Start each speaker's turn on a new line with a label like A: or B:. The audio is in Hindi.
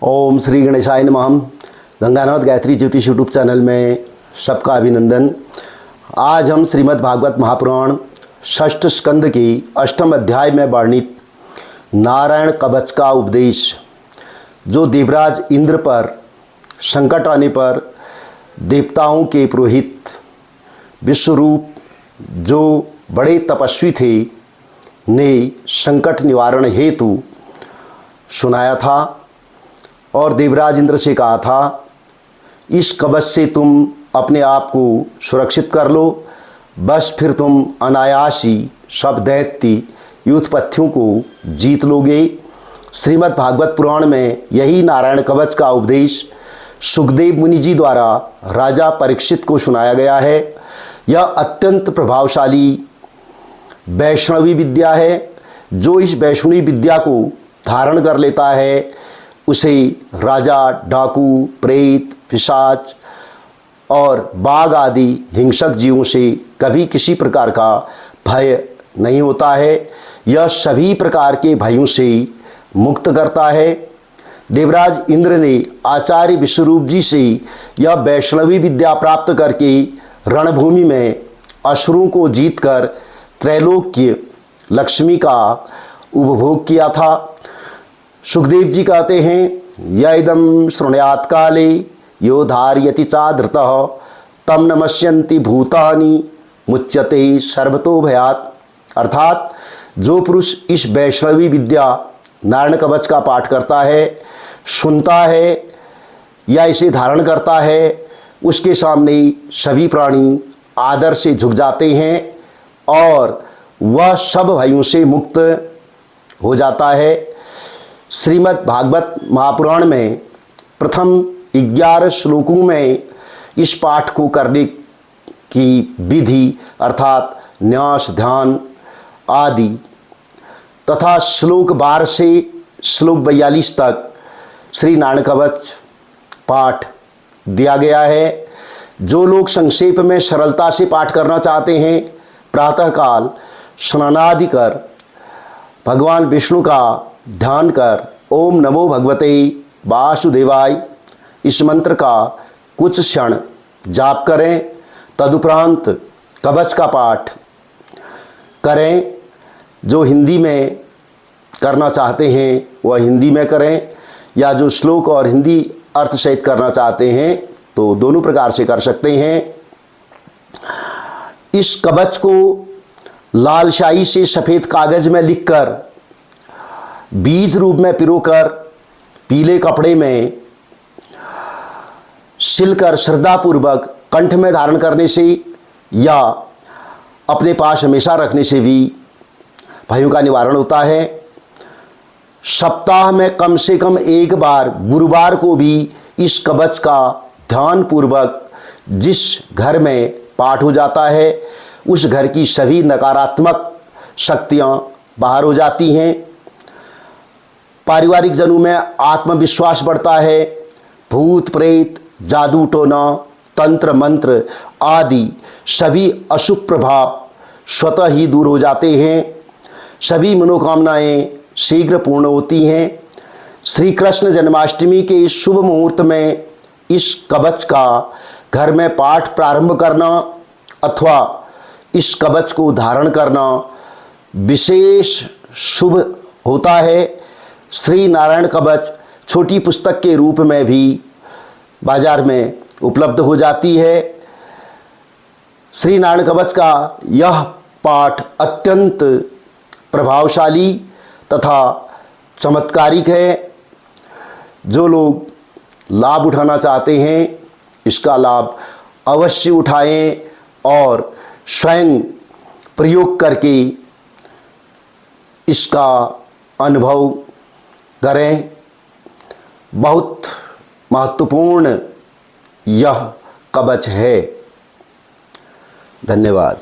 A: ओम श्री गणेशाय नमः। गंगानाथ गायत्री ज्योतिष यूट्यूब चैनल में सबका अभिनंदन। आज हम श्रीमद् भागवत महापुराण षष्ठ स्कंद के अष्टम अध्याय में वर्णित नारायण कवच का उपदेश, जो देवराज इंद्र पर संकट आने पर देवताओं के पुरोहित विश्वरूप जो बड़े तपस्वी थे ने संकट निवारण हेतु सुनाया था और देवराज इंद्र से कहा था, इस कवच से तुम अपने आप को सुरक्षित कर लो, बस फिर तुम अनायास ही सब दैत्य युद्धपत्थियों को जीत लोगे। श्रीमद् भागवत पुराण में यही नारायण कवच का उपदेश सुखदेव मुनि जी द्वारा राजा परीक्षित को सुनाया गया है। यह अत्यंत प्रभावशाली वैष्णवी विद्या है। जो इस वैष्णवी विद्या को धारण कर लेता है उसे राजा, डाकू, प्रेत, पिशाच और बाघ आदि हिंसक जीवों से कभी किसी प्रकार का भय नहीं होता है। यह सभी प्रकार के भयों से मुक्त करता है। देवराज इंद्र ने आचार्य विश्वरूप जी से यह वैष्णवी विद्या प्राप्त करके रणभूमि में असुरों को जीतकर त्रैलोक्य लक्ष्मी का उपभोग किया था। सुखदेव जी कहते हैं, यदम शृणुयात काले यो धारयति चाधृतः तम नमस्यन्ति भूतानि मुच्यते सर्वतो भयात्। अर्थात जो पुरुष इस वैष्णवी विद्या नारायण कवच का पाठ करता है, सुनता है या इसे धारण करता है, उसके सामने सभी प्राणी आदर से झुक जाते हैं और वह सब भयों से मुक्त हो जाता है। श्रीमद् भागवत महापुराण में प्रथम 11 श्लोकों में इस पाठ को करने की विधि अर्थात न्यास, ध्यान आदि तथा श्लोक 12 से श्लोक 42 तक श्री नारायण कवच पाठ दिया गया है। जो लोग संक्षेप में सरलता से पाठ करना चाहते हैं, प्रातःकाल स्नानादि कर भगवान विष्णु का ध्यान कर ओम नमो भगवते वासुदेवाय इस मंत्र का कुछ क्षण जाप करें। तदुपरांत कवच का पाठ करें। जो हिंदी में करना चाहते हैं वह हिंदी में करें, या जो श्लोक और हिंदी अर्थ सहित करना चाहते हैं तो दोनों प्रकार से कर सकते हैं। इस कवच को लाल स्याही से सफ़ेद कागज में लिखकर बीज रूप में पिरोकर पीले कपड़े में सिलकर श्रद्धापूर्वक कंठ में धारण करने से या अपने पास हमेशा रखने से भी भयों का निवारण होता है। सप्ताह में कम से कम एक बार गुरुवार को भी इस कवच का ध्यान पूर्वक जिस घर में पाठ हो जाता है उस घर की सभी नकारात्मक शक्तियां बाहर हो जाती हैं। पारिवारिक जनों में आत्मविश्वास बढ़ता है। भूत प्रेत, जादू टोना, तंत्र मंत्र आदि सभी अशुभ प्रभाव स्वतः ही दूर हो जाते हैं। सभी मनोकामनाएं शीघ्र पूर्ण होती हैं। श्री कृष्ण जन्माष्टमी के इस शुभ मुहूर्त में इस कवच का घर में पाठ प्रारंभ करना अथवा इस कवच को धारण करना विशेष शुभ होता है। श्री नारायण कवच छोटी पुस्तक के रूप में भी बाजार में उपलब्ध हो जाती है। श्री नारायण कवच का यह पाठ अत्यंत प्रभावशाली तथा चमत्कारिक है। जो लोग लाभ उठाना चाहते हैं इसका लाभ अवश्य उठाएं और स्वयं प्रयोग करके इसका अनुभव करें। बहुत महत्वपूर्ण यह कवच है। धन्यवाद।